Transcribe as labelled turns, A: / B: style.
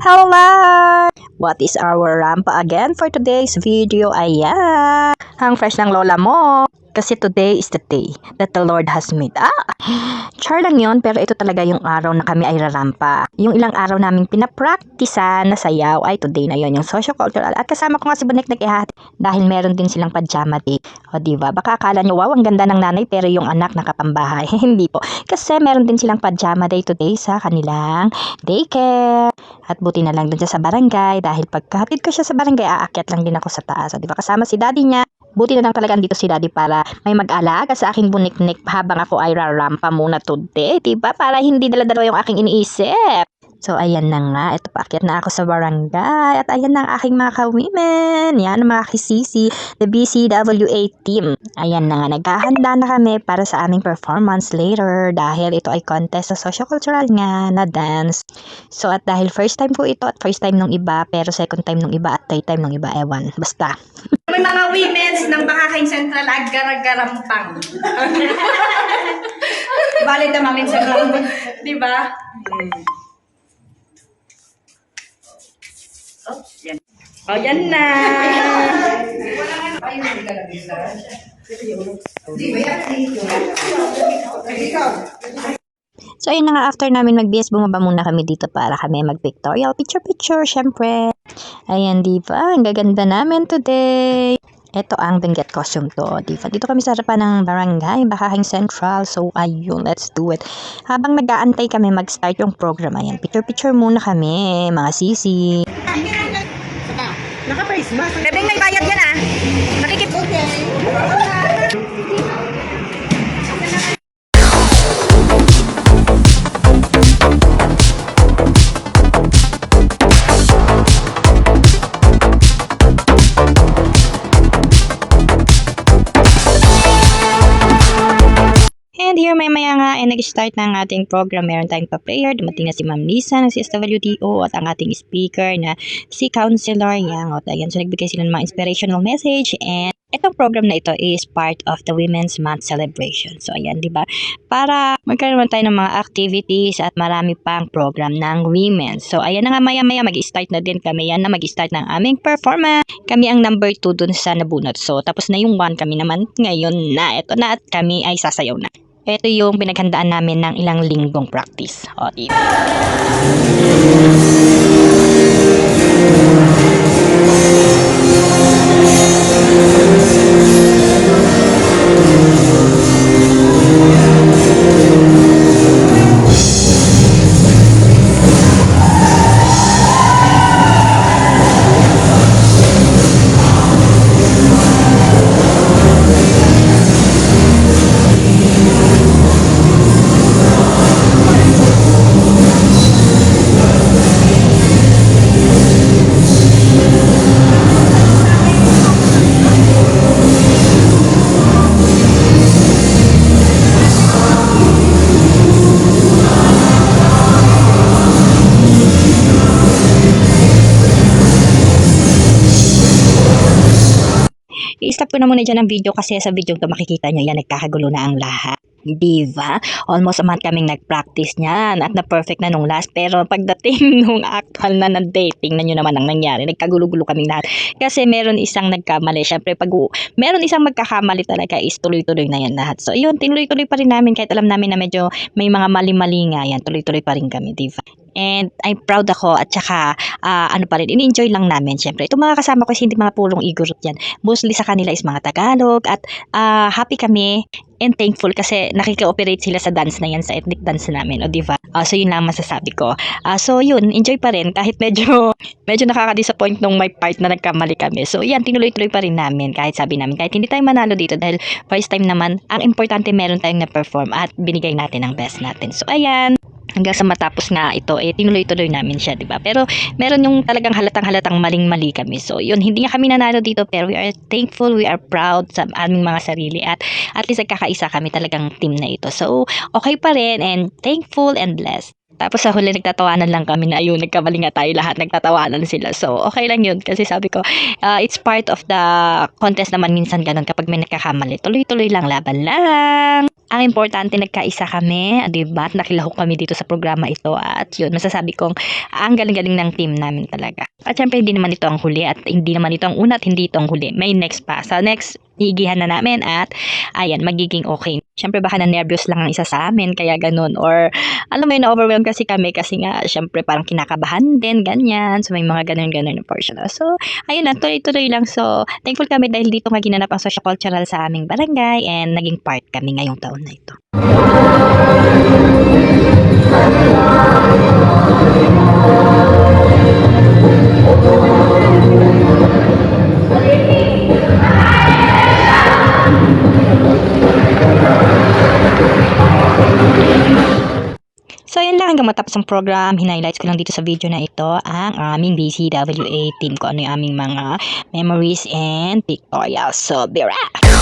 A: Hello! What is our rampa again for today's video? Ayan! Ang fresh ng lola mo. Kasi today is the day that the Lord has made. Char lang yun, pero ito talaga yung araw na kami ay rarampa. Yung ilang araw naming pinapraktisan na sayaw ay today na yon, yung socio-cultural. At kasama ko nga si Bonek nag-ihati dahil meron din silang pajama day. O diba? Baka akala nyo, wow, ang ganda ng nanay pero yung anak nakapambahay. Hindi po. Kasi meron din silang pajama day today sa kanilang daycare. At buti na lang dun siya sa barangay dahil pagkatid ko siya sa barangay, aakyat lang din ako sa taas. O diba? Kasama si daddy niya. Buti na lang talaga dito si daddy para may mag-alaga sa aking bunik-nik habang ako ay rarampa muna today, diba? Para hindi dala-dalawa yung aking iniisip. So, ayan na nga. Ito, paakyat na ako sa barangay. At ayan na ang aking mga ka-women. Yan, mga kisisi. The BCWA team. Ayan na nga. Naghahanda na kami para sa aming performance later. Dahil ito ay contest sa socio-cultural nga na dance. So, at dahil first time po ito at first time nung iba, pero second time nung iba at third time nung iba, ewan. Basta.
B: May mga women's ng Bakaking Central Agar-Garampang. Balik na mamin sa ground. Diba? Oh, yan. Oh, yan na.
A: So, ayun na nga, after namin mag-BS, bumaba muna kami dito para kami mag-pictorial picture-picture, syempre. Ayan, diba? Ang gaganda namin today. Ito ang Benguet costume to, diba? Dito kami sa harapan ng barangay, Bakaking Central. So, ayun, let's do it. Habang nag-aantay kami mag-start yung program, ayan, picture-picture muna kami, mga sisi.
B: Naka-face mask. Bebeng may bayad yan ah. Nakikip. Okay.
A: And here maya nga ay nag-start na ang ating program. Meron tayong pa-prayer. Dumating na si Ma'am Lisa ng CSWDO at ang ating speaker na si Counselor Yang. At ayan, so nagbigay sila ng mga inspirational message. And itong program na ito is part of the Women's Month celebration. So ayan, di ba? Para magkaroon tayo ng mga activities at marami pang program ng women. So ayan na nga, maya-maya mag-start na din kami. Yan na mag-start ng aming performance. Kami ang number 2 dun sa nabunot. So tapos na yung 1, kami naman ngayon na. Ito na at kami ay sasayaw na. Ito yung pinaghandaan namin ng ilang linggong practice. O, diba? I-stop ko na muna dyan ang video kasi sa video ito makikita nyo yan, nagkakagulo na ang lahat. Diba? Almost a month kaming nag-practice niyan at na-perfect na nung last. Pero pagdating nung actual na dating na nyo naman ang nangyari, nagkagulo-gulo kaming lahat. Kasi meron isang nagkamali. Siyempre, pag meron isang magkakamali talaga is tuloy-tuloy na yan lahat. So, yun, tinuloy-tuloy pa rin namin kahit alam namin na medyo may mga mali-mali nga yan. Tuloy-tuloy pa rin kami, diba? And I'm proud ako at saka ano pa rin, in-enjoy lang namin syempre. Itong mga kasama ko hindi mga purong igurot yan. Mostly sa kanila is mga Tagalog at happy kami and thankful kasi nakika-operate sila sa dance na yan, sa ethnic dance namin, o diba? So yun lang masasabi ko. So yun, enjoy pa rin kahit medyo nakaka-disappoint nung may part na nagkamali kami. So yan, tinuloy-tuloy pa rin namin kahit sabi namin, kahit hindi tayo manalo dito dahil first time naman, ang importante meron tayong na-perform at binigay natin ang best natin. So ayan, hanggang sa matapos nga ito, tinuloy-tuloy namin siya, diba? Pero meron yung talagang halatang maling-mali kami. So, yun, hindi nga kami nanalo dito, pero we are thankful, we are proud sa aming mga sarili at least nagkakaisa kami talagang team na ito. So, okay pa rin and thankful and blessed. Tapos sa huli nagtatawanan lang kami na ayun, nagkamali nga tayo lahat, nagtatawanan sila. So, okay lang yun kasi sabi ko, it's part of the contest naman minsan ganun kapag may nagkakamali. Tuloy-tuloy lang, laban lang. Ang importante nagkaisa kami, di ba? At nakilahok kami dito sa programa ito at yun, masasabi kong ang galing-galing ng team namin talaga. At syempre hindi naman ito ang huli at hindi naman ito ang una at hindi ito ang huli. May next pa. Sa next, iigihan na namin at ayan, magiging okay. Syempre baka na-nervous lang ang isa sa amin, kaya ganun. Or alam mo yun, na-overwhelmed kasi kami kasi nga, syempre parang kinakabahan din, ganyan. So may mga ganun-ganun na portion. So, ayun na, tuloy-tuloy lang. So, thankful kami dahil dito nga ginanap ang socio-cultural sa aming barangay and naging part kami ngayong taon na ito. So, yun lang hanggang matapos ang program. Hinighlights ko lang dito sa video na ito ang aming BCWA team ko. Ano yung aming mga memories and pictorials. So, be right!